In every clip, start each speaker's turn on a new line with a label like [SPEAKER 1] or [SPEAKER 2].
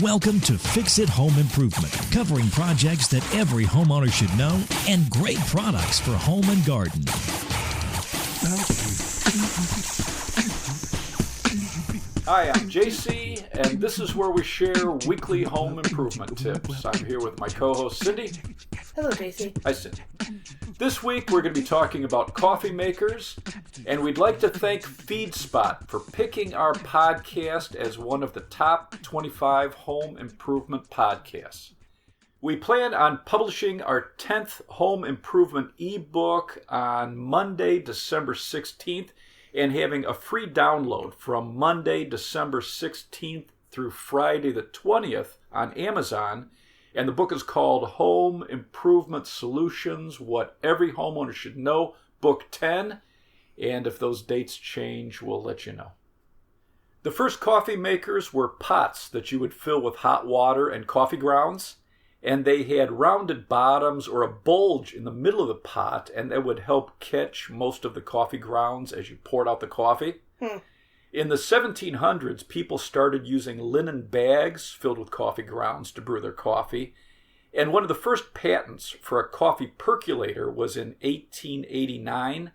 [SPEAKER 1] Welcome to Fix It Home Improvement, covering projects that every homeowner should know and great products for home and garden.
[SPEAKER 2] Hi, I'm JC, and this is where we share weekly home improvement tips. I'm here with my co-host, Cindy.
[SPEAKER 3] Hello, JC.
[SPEAKER 2] Hi, Cindy. This week, we're going to be talking about coffee makers, and we'd like to thank FeedSpot for picking our podcast as one of the top 25 home improvement podcasts. We plan on publishing our 10th home improvement ebook on Monday, December 16th, and having a free download from Monday, December 16th through Friday the 20th on Amazon. And the book is called Home Improvement Solutions, What Every Homeowner Should Know, Book 10. And if those dates change, we'll let you know. The first coffee makers were pots that you would fill with hot water and coffee grounds. And they had rounded bottoms or a bulge in the middle of the pot, and that would help catch most of the coffee grounds as you poured out the coffee. In the 1700s, people started using linen bags filled with coffee grounds to brew their coffee. And one of the first patents for a coffee percolator was in 1889.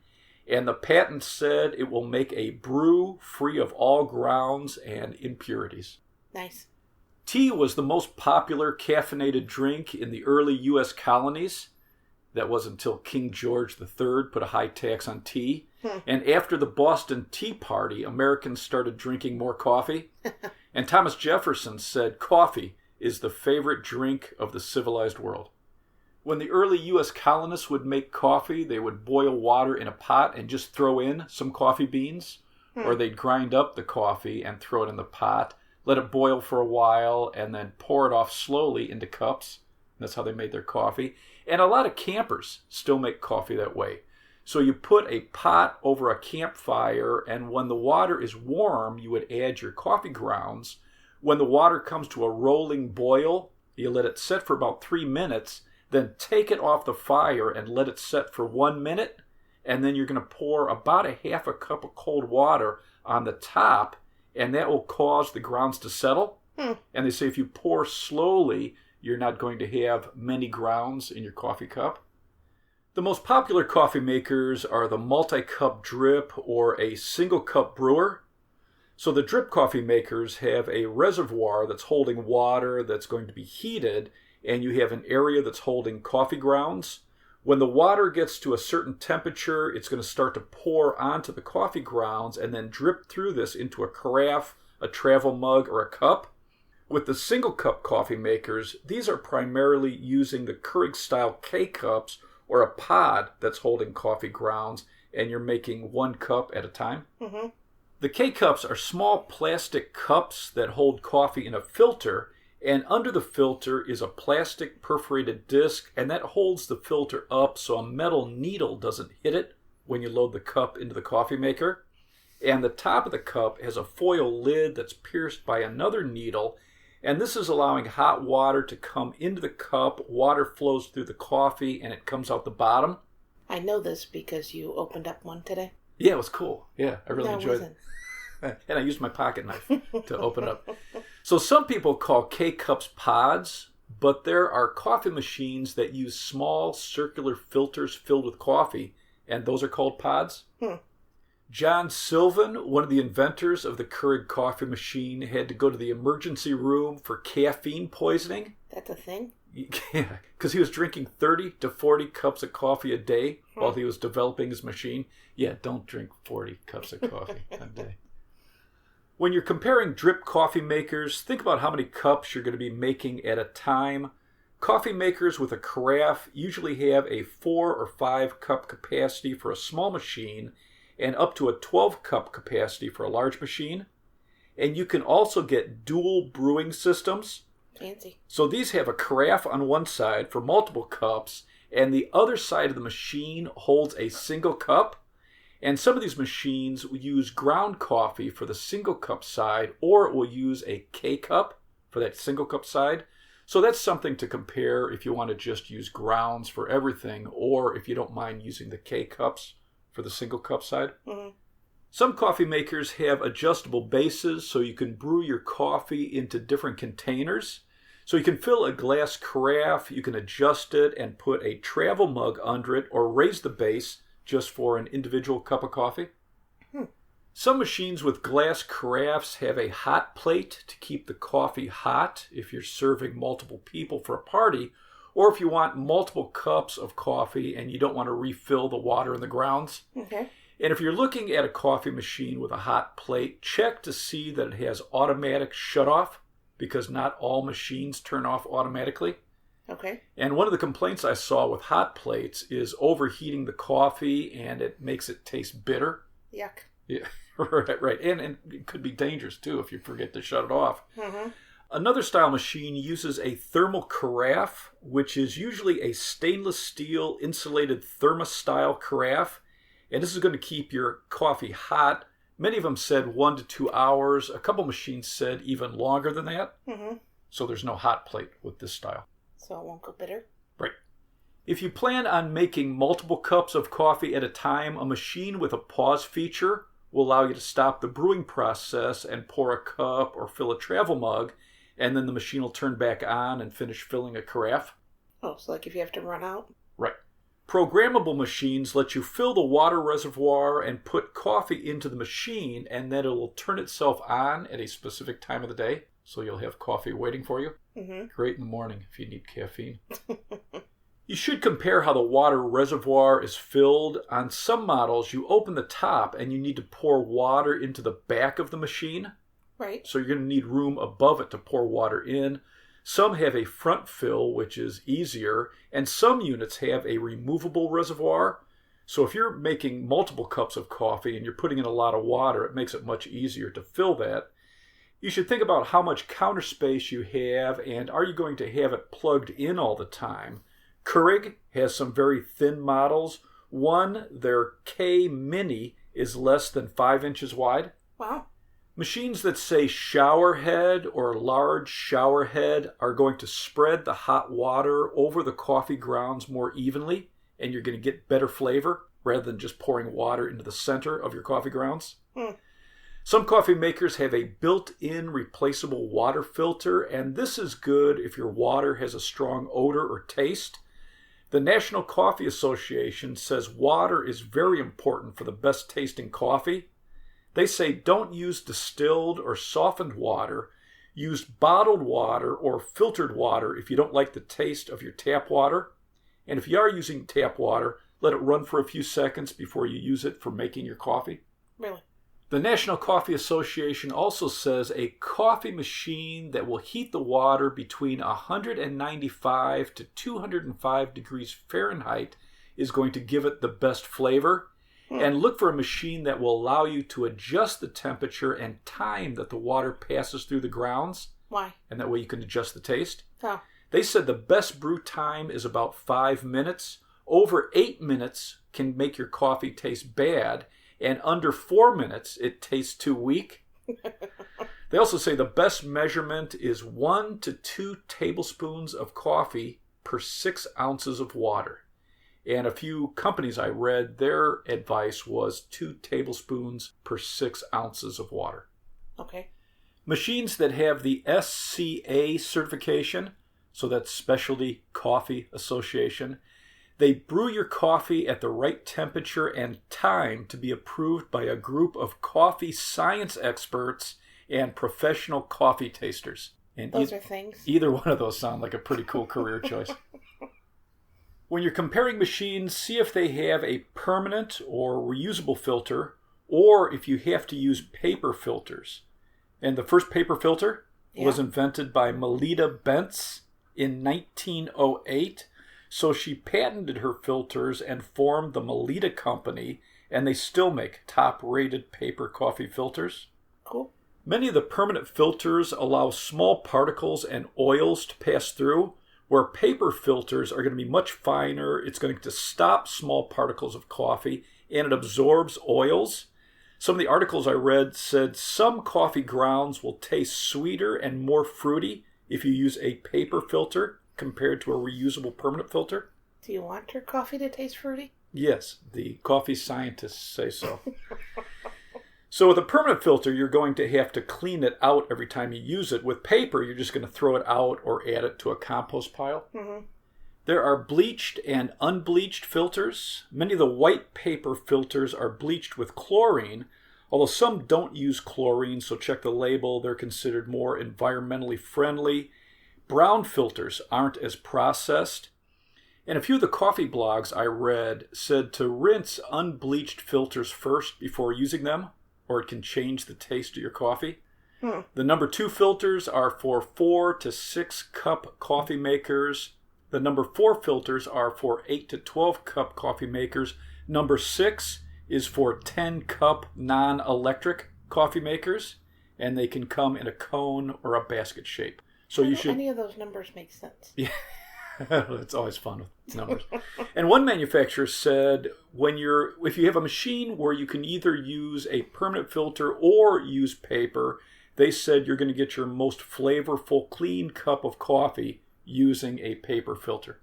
[SPEAKER 2] And the patent said it will make a brew free of all grounds and impurities.
[SPEAKER 3] Nice.
[SPEAKER 2] Tea was the most popular caffeinated drink in the early U.S. colonies. That was until King George III put a high tax on tea. And after the Boston Tea Party, Americans started drinking more coffee. And Thomas Jefferson said coffee is the favorite drink of the civilized world. When the early U.S. colonists would make coffee, they would boil water in a pot and just throw in some coffee beans. Or they'd grind up the coffee and throw it in the pot, let it boil for a while, and then pour it off slowly into cups. That's how they made their coffee. And a lot of campers still make coffee that way. So you put a pot over a campfire, and when the water is warm, you would add your coffee grounds. When the water comes to a rolling boil, you let it set for about 3 minutes, then take it off the fire and let it set for 1 minute, and then you're going to pour about a half a cup of cold water on the top, and that will cause the grounds to settle. And they say if you pour slowly, you're not going to have many grounds in your coffee cup. The most popular coffee makers are the multi-cup drip or a single-cup brewer. So the drip coffee makers have a reservoir that's holding water that's going to be heated, and you have an area that's holding coffee grounds. When the water gets to a certain temperature, it's going to start to pour onto the coffee grounds and then drip through this into a carafe, a travel mug, or a cup. With the single cup coffee makers, these are primarily using the Keurig-style K-cups or a pod that's holding coffee grounds, and you're making 1 cup at a time. The K-cups are small plastic cups that hold coffee in a filter, and under the filter is a plastic perforated disc, and that holds the filter up so a metal needle doesn't hit it when you load the cup into the coffee maker. And the top of the cup has a foil lid that's pierced by another needle, and this is allowing hot water to come into the cup. Water flows through the coffee, and it comes out the bottom.
[SPEAKER 3] I know this because you opened up one today.
[SPEAKER 2] Yeah, it was cool. Yeah, I really enjoyed
[SPEAKER 3] it.
[SPEAKER 2] And I used my pocket knife to open up. So some people call K-cups pods, but there are coffee machines that use small circular filters filled with coffee, and those are called pods. John Sylvan, one of the inventors of the Keurig coffee machine, had to go to the emergency room for caffeine poisoning.
[SPEAKER 3] That's a thing?
[SPEAKER 2] Yeah, because he was drinking 30 to 40 cups of coffee a day while he was developing his machine. Yeah, don't drink 40 cups of coffee a day. When you're comparing drip coffee makers, think about how many cups you're going to be making at a time. Coffee makers with a carafe usually have a 4 or 5 cup capacity for a small machine and up to a 12 cup capacity for a large machine. And you can also get dual brewing systems.
[SPEAKER 3] Fancy.
[SPEAKER 2] So these have a carafe on one side for multiple cups, and the other side of the machine holds a single cup. And some of these machines will use ground coffee for the single cup side, or it will use a K-cup for that single cup side. So that's something to compare if you want to just use grounds for everything, or if you don't mind using the K-cups for the single cup side. Some coffee makers have adjustable bases so you can brew your coffee into different containers. So you can fill a glass carafe, you can adjust it and put a travel mug under it or raise the base just for an individual cup of coffee. Some machines with glass carafes have a hot plate to keep the coffee hot if you're serving multiple people for a party, or if you want multiple cups of coffee and you don't want to refill the water in the grounds.
[SPEAKER 3] Okay.
[SPEAKER 2] And if you're looking at a coffee machine with a hot plate, check to see that it has automatic shutoff, because not all machines turn off automatically.
[SPEAKER 3] Okay.
[SPEAKER 2] And one of the complaints I saw with hot plates is overheating the coffee, and it makes it taste bitter.
[SPEAKER 3] Yuck.
[SPEAKER 2] Yeah, right. And it could be dangerous, too, if you forget to shut it off.
[SPEAKER 3] Mm-hmm.
[SPEAKER 2] Another style machine uses a thermal carafe, which is usually a stainless steel insulated thermos-style carafe. And this is going to keep your coffee hot. Many of them said 1 to 2 hours. A couple machines said even longer than that.
[SPEAKER 3] Mm-hmm.
[SPEAKER 2] So there's no hot plate with this style.
[SPEAKER 3] So it won't go bitter?
[SPEAKER 2] Right. If you plan on making multiple cups of coffee at a time, a machine with a pause feature will allow you to stop the brewing process and pour a cup or fill a travel mug, and then the machine will turn back on and finish filling a carafe.
[SPEAKER 3] Oh, so like if you have to run out?
[SPEAKER 2] Right. Programmable machines let you fill the water reservoir and put coffee into the machine, and then it will turn itself on at a specific time of the day. So you'll have coffee waiting for you.
[SPEAKER 3] Mm-hmm.
[SPEAKER 2] Great in the morning if you need caffeine. You should compare how the water reservoir is filled. On some models, you open the top and you need to pour water into the back of the machine.
[SPEAKER 3] Right.
[SPEAKER 2] So you're going to need room above it to pour water in. Some have a front fill, which is easier, and some units have a removable reservoir. So if you're making multiple cups of coffee and you're putting in a lot of water, it makes it much easier to fill that. You should think about how much counter space you have, and are you going to have it plugged in all the time? Keurig has some very thin models. One, their K Mini, is less than 5 inches wide.
[SPEAKER 3] Wow.
[SPEAKER 2] Machines that say shower head or large shower head are going to spread the hot water over the coffee grounds more evenly, and you're going to get better flavor rather than just pouring water into the center of your coffee grounds. Some coffee makers have a built-in replaceable water filter, and this is good if your water has a strong odor or taste. The National Coffee Association says water is very important for the best tasting coffee. They say don't use distilled or softened water. Use bottled water or filtered water if you don't like the taste of your tap water. And if you are using tap water, let it run for a few seconds before you use it for making your coffee.
[SPEAKER 3] Really?
[SPEAKER 2] The National Coffee Association also says a coffee machine that will heat the water between 195 to 205 degrees Fahrenheit is going to give it the best flavor. And look for a machine that will allow you to adjust the temperature and time that the water passes through the grounds.
[SPEAKER 3] Why?
[SPEAKER 2] And that way you can adjust the taste.
[SPEAKER 3] Oh.
[SPEAKER 2] They said the best brew time is about 5 minutes. Over 8 minutes can make your coffee taste bad. And under 4 minutes, it tastes too weak. They also say the best measurement is 1 to 2 tablespoons of coffee per 6 ounces of water. And a few companies I read, their advice was 2 tablespoons per 6 ounces of water.
[SPEAKER 3] Okay.
[SPEAKER 2] Machines that have the SCA certification, so that's Specialty Coffee Association, they brew your coffee at the right temperature and time to be approved by a group of coffee science experts and professional coffee tasters. And
[SPEAKER 3] Those are things.
[SPEAKER 2] Either one of those sound like a pretty cool career choice. When you're comparing machines, see if they have a permanent or reusable filter, or if you have to use paper filters. And the first paper filter was invented by Melita Bentz in 1908. So she patented her filters and formed the Melita Company, and they still make top-rated paper coffee filters.
[SPEAKER 3] Cool.
[SPEAKER 2] Many of the permanent filters allow small particles and oils to pass through, where paper filters are going to be much finer. It's going to stop small particles of coffee, and it absorbs oils. Some of the articles I read said some coffee grounds will taste sweeter and more fruity if you use a paper filter compared to a reusable permanent filter.
[SPEAKER 3] Do you want your coffee to taste fruity?
[SPEAKER 2] Yes, the coffee scientists say so. So with a permanent filter, you're going to have to clean it out every time you use it. With paper, you're just going to throw it out or add it to a compost pile.
[SPEAKER 3] Mm-hmm.
[SPEAKER 2] There are bleached and unbleached filters. Many of the white paper filters are bleached with chlorine, although some don't use chlorine, so check the label. They're considered more environmentally friendly. Brown filters aren't as processed. And a few of the coffee blogs I read said to rinse unbleached filters first before using them, or it can change the taste of your coffee. The number 2 filters are for 4 to 6 cup coffee makers. The number 4 filters are for 8 to 12 cup coffee makers. Number 6 is for 10 cup non-electric coffee makers, and they can come in a cone or a basket shape. So you should.
[SPEAKER 3] Any of those numbers make sense.
[SPEAKER 2] Yeah. It's always fun with numbers. And one manufacturer said if you have a machine where you can either use a permanent filter or use paper, they said you're going to get your most flavorful, clean cup of coffee using a paper filter.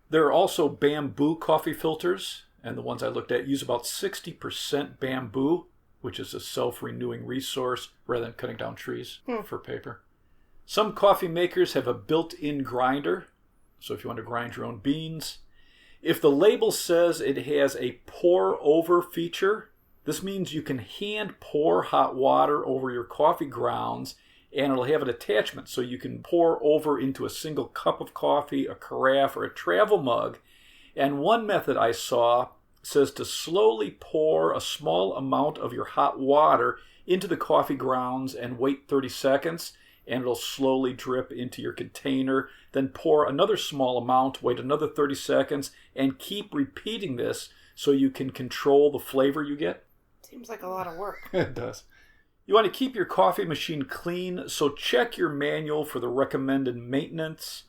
[SPEAKER 2] There are also bamboo coffee filters, and the ones I looked at use about 60% bamboo, which is a self-renewing resource rather than cutting down trees for paper. Some coffee makers have a built-in grinder, so if you want to grind your own beans. If the label says it has a pour-over feature, this means you can hand pour hot water over your coffee grounds, and it'll have an attachment so you can pour over into a single cup of coffee, a carafe, or a travel mug. And one method I saw says to slowly pour a small amount of your hot water into the coffee grounds and wait 30 seconds, and it'll slowly drip into your container. Then pour another small amount, wait another 30 seconds, and keep repeating this so you can control the flavor you get.
[SPEAKER 3] Seems like a lot of work.
[SPEAKER 2] It does. You want to keep your coffee machine clean, so check your manual for the recommended maintenance.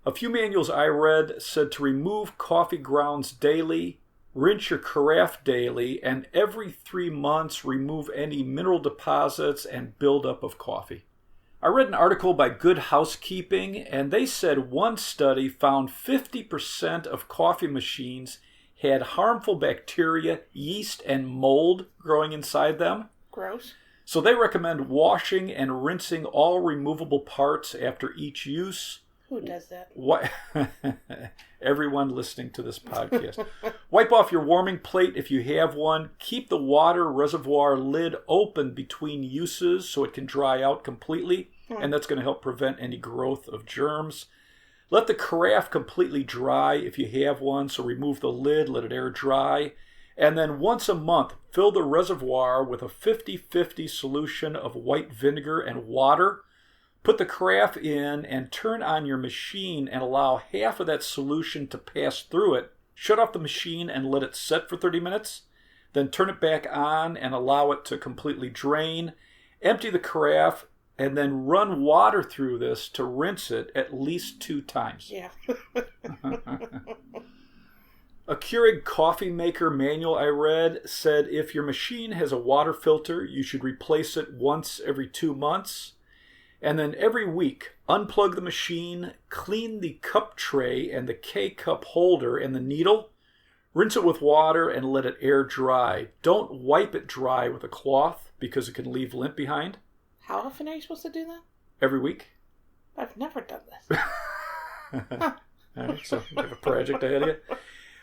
[SPEAKER 2] A few manuals I read said to remove coffee grounds daily, rinse your carafe daily, and every 3 months remove any mineral deposits and buildup of coffee. I read an article by Good Housekeeping, and they said one study found 50% of coffee machines had harmful bacteria, yeast, and mold growing inside them.
[SPEAKER 3] Gross.
[SPEAKER 2] So they recommend washing and rinsing all removable parts after each use.
[SPEAKER 3] Who does that?
[SPEAKER 2] Everyone listening to this podcast. Wipe off your warming plate if you have one. Keep the water reservoir lid open between uses so it can dry out completely, and that's going to help prevent any growth of germs. Let the carafe completely dry if you have one, so remove the lid, let it air dry. And then once a month, fill the reservoir with a 50-50 solution of white vinegar and water. Put the carafe in and turn on your machine and allow half of that solution to pass through it. Shut off the machine and let it set for 30 minutes. Then turn it back on and allow it to completely drain. Empty the carafe and then run water through this to rinse it at least 2 times.
[SPEAKER 3] Yeah.
[SPEAKER 2] A Keurig coffee maker manual I read said if your machine has a water filter, you should replace it once every 2 months. And then every week, unplug the machine, clean the cup tray and the K-cup holder and the needle, rinse it with water and let it air dry. Don't wipe it dry with a cloth because it can leave lint behind.
[SPEAKER 3] How often are you supposed to do that?
[SPEAKER 2] Every week.
[SPEAKER 3] I've never done this.
[SPEAKER 2] All right, so you have a project ahead of you.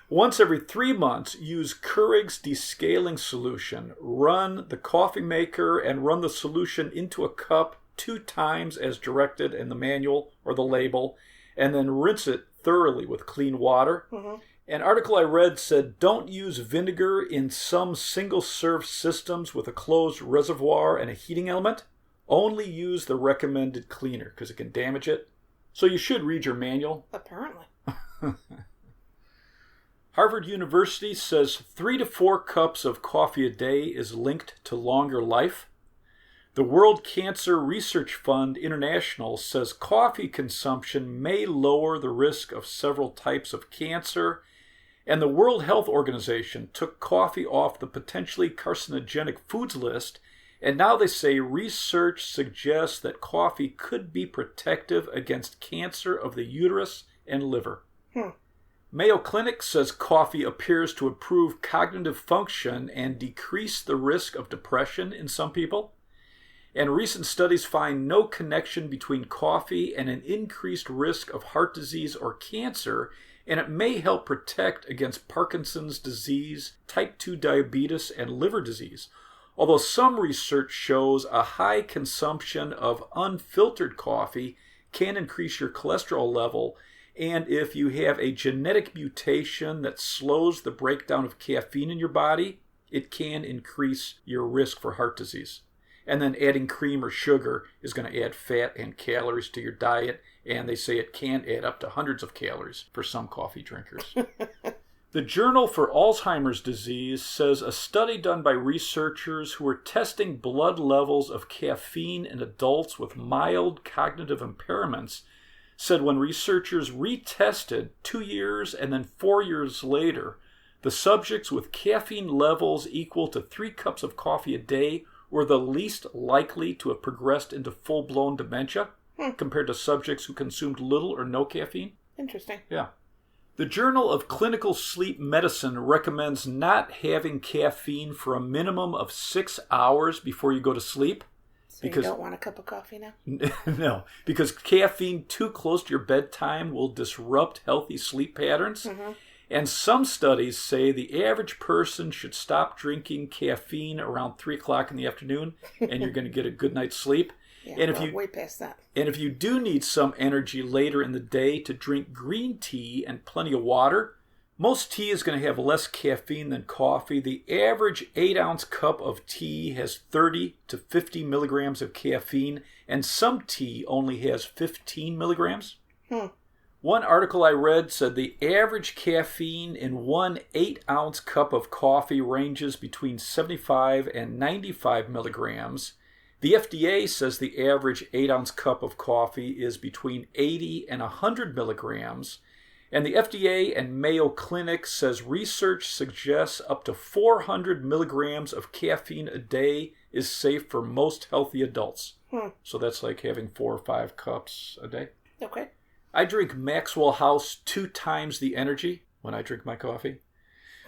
[SPEAKER 2] Once every 3 months, use Keurig's descaling solution. Run the coffee maker and run the solution into a cup 2 times as directed in the manual or the label, and then rinse it thoroughly with clean water. An article I read said don't use vinegar in some single-serve systems with a closed reservoir and a heating element. Only use the recommended cleaner because it can damage it. So you should read your manual.
[SPEAKER 3] Apparently.
[SPEAKER 2] Harvard University says 3 to 4 cups of coffee a day is linked to longer life. The World Cancer Research Fund International says coffee consumption may lower the risk of several types of cancer, and the World Health Organization took coffee off the potentially carcinogenic foods list, and now they say research suggests that coffee could be protective against cancer of the uterus and liver. Mayo Clinic says coffee appears to improve cognitive function and decrease the risk of depression in some people. And recent studies find no connection between coffee and an increased risk of heart disease or cancer, and it may help protect against Parkinson's disease, type 2 diabetes, and liver disease. Although some research shows a high consumption of unfiltered coffee can increase your cholesterol level, and if you have a genetic mutation that slows the breakdown of caffeine in your body, it can increase your risk for heart disease. And then adding cream or sugar is going to add fat and calories to your diet, and they say it can add up to hundreds of calories for some coffee drinkers. The Journal for Alzheimer's Disease says a study done by researchers who were testing blood levels of caffeine in adults with mild cognitive impairments said when researchers retested 2 years and then 4 years later, the subjects with caffeine levels equal to 3 cups of coffee a day were the least likely to have progressed into full-blown dementia compared to subjects who consumed little or no caffeine.
[SPEAKER 3] Interesting.
[SPEAKER 2] Yeah. The Journal of Clinical Sleep Medicine recommends not having caffeine for a minimum of 6 hours before you go to sleep.
[SPEAKER 3] So
[SPEAKER 2] Because,
[SPEAKER 3] you don't want a cup of coffee now?
[SPEAKER 2] no, because caffeine too close to your bedtime will disrupt healthy sleep patterns.
[SPEAKER 3] Mm-hmm.
[SPEAKER 2] And some studies say the average person should stop drinking caffeine around 3 o'clock in the afternoon, and you're going to get a good night's sleep.
[SPEAKER 3] Yeah,
[SPEAKER 2] and if
[SPEAKER 3] we're
[SPEAKER 2] you
[SPEAKER 3] way past that.
[SPEAKER 2] And if you do need some energy later in the day, to drink green tea and plenty of water. Most tea is going to have less caffeine than coffee. The average 8-ounce cup of tea has 30 to 50 milligrams of caffeine, and some tea only has 15 milligrams. One article I read said the average caffeine in one 8-ounce cup of coffee ranges between 75 and 95 milligrams. The FDA says the average 8-ounce cup of coffee is between 80 and 100 milligrams. And the FDA and Mayo Clinic says research suggests up to 400 milligrams of caffeine a day is safe for most healthy adults. So that's like having 4 or 5 cups a day.
[SPEAKER 3] Okay.
[SPEAKER 2] I drink Maxwell House 2 times the energy when I drink my coffee.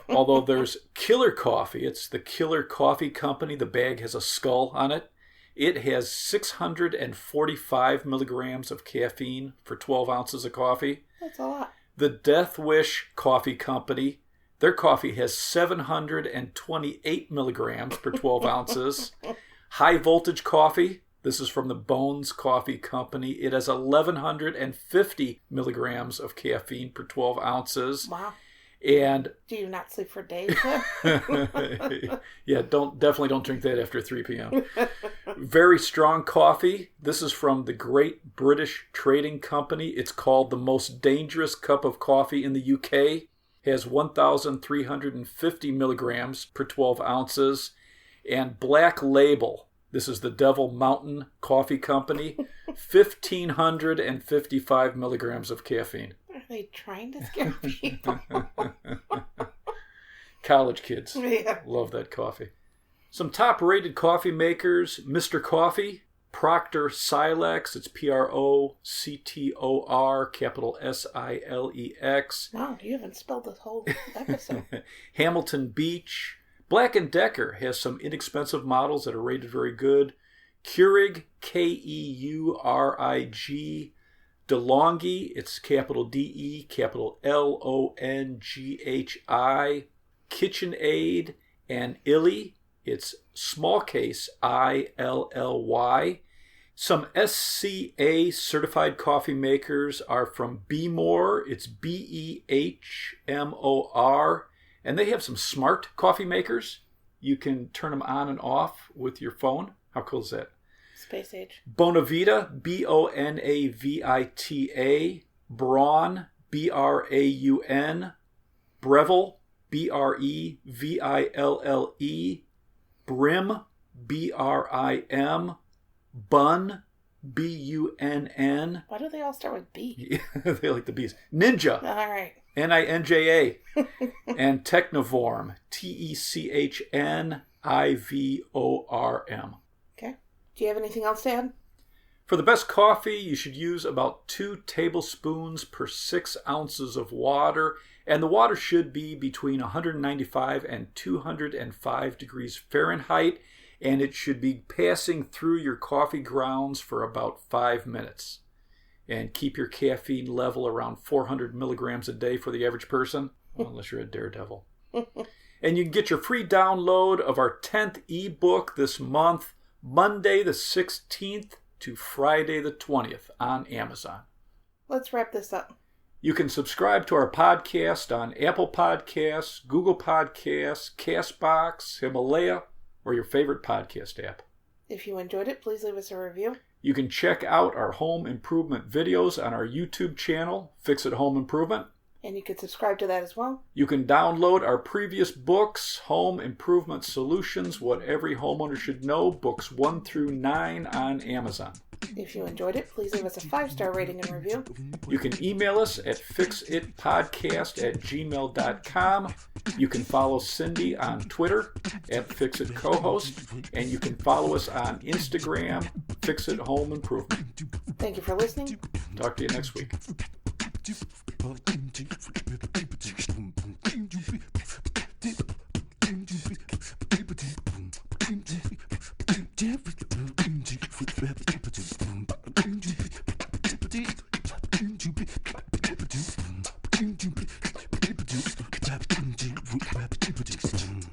[SPEAKER 2] Although there's Killer Coffee. It's the Killer Coffee Company. The bag has a skull on it. It has 645 milligrams of caffeine for 12 ounces of coffee.
[SPEAKER 3] That's a lot.
[SPEAKER 2] The Death Wish Coffee Company, their coffee has 728 milligrams per 12 ounces. High Voltage Coffee, this is from the Bones Coffee Company. It has 1,150 milligrams of caffeine per 12 ounces.
[SPEAKER 3] Wow.
[SPEAKER 2] And
[SPEAKER 3] do you not sleep for days?
[SPEAKER 2] Yeah, definitely don't drink that after 3 p.m. Very Strong Coffee. This is from the Great British Trading Company. It's called the most dangerous cup of coffee in the UK. Has 1,350 milligrams per 12 ounces. And Black Label. This is the Devil Mountain Coffee Company. 1,555 milligrams of caffeine.
[SPEAKER 3] Are they trying to scare people?
[SPEAKER 2] College kids.
[SPEAKER 3] Yeah.
[SPEAKER 2] Love that coffee. Some top-rated coffee makers. Mr. Coffee, Procter Silex. It's Proctor, capital Silex.
[SPEAKER 3] Wow, you haven't spelled this whole episode.
[SPEAKER 2] Hamilton Beach. Black & Decker has some inexpensive models that are rated very good. Keurig, Keurig. DeLonghi, it's capital DE, capital LONGHI. KitchenAid and Illy, it's small case ILLY. Some SCA certified coffee makers are from Behmor, it's BEHMOR, and they have some smart coffee makers. You can turn them on and off with your phone. How cool is that?
[SPEAKER 3] Space age.
[SPEAKER 2] Bonavita, Bonavita. Braun, Braun. Breville, Breville. Brim, Brim. Bunn, Bunn.
[SPEAKER 3] Why do they all start with B?
[SPEAKER 2] They like the B's. Ninja,
[SPEAKER 3] All right.
[SPEAKER 2] NINJA. And Technivorm, TECHNIVORM.
[SPEAKER 3] Okay. Do you have anything else to add?
[SPEAKER 2] For the best coffee, you should use about 2 tablespoons per 6 ounces of water, and the water should be between 195 and 205 degrees Fahrenheit, and it should be passing through your coffee grounds for about 5 minutes. And keep your caffeine level around 400 milligrams a day for the average person, unless you're a daredevil. And you can get your free download of our 10th ebook this month, Monday the 16th to Friday the 20th on Amazon.
[SPEAKER 3] Let's wrap this up.
[SPEAKER 2] You can subscribe to our podcast on Apple Podcasts, Google Podcasts, CastBox, Himalaya, or your favorite podcast app.
[SPEAKER 3] If you enjoyed it, please leave us a review.
[SPEAKER 2] You can check out our home improvement videos on our YouTube channel, Fix It Home Improvement.
[SPEAKER 3] And you can subscribe to that as well.
[SPEAKER 2] You can download our previous books, Home Improvement Solutions, What Every Homeowner Should Know, books 1 through 9 on Amazon.
[SPEAKER 3] If you enjoyed it, please leave us a 5-star rating and review.
[SPEAKER 2] You can email us at fixitpodcast@gmail.com. You can follow Cindy on Twitter at FixItCohost, and you can follow us on Instagram, Fix It Home Improvement.
[SPEAKER 3] Thank you for listening.
[SPEAKER 2] Talk to you next week.
[SPEAKER 4] Thank you.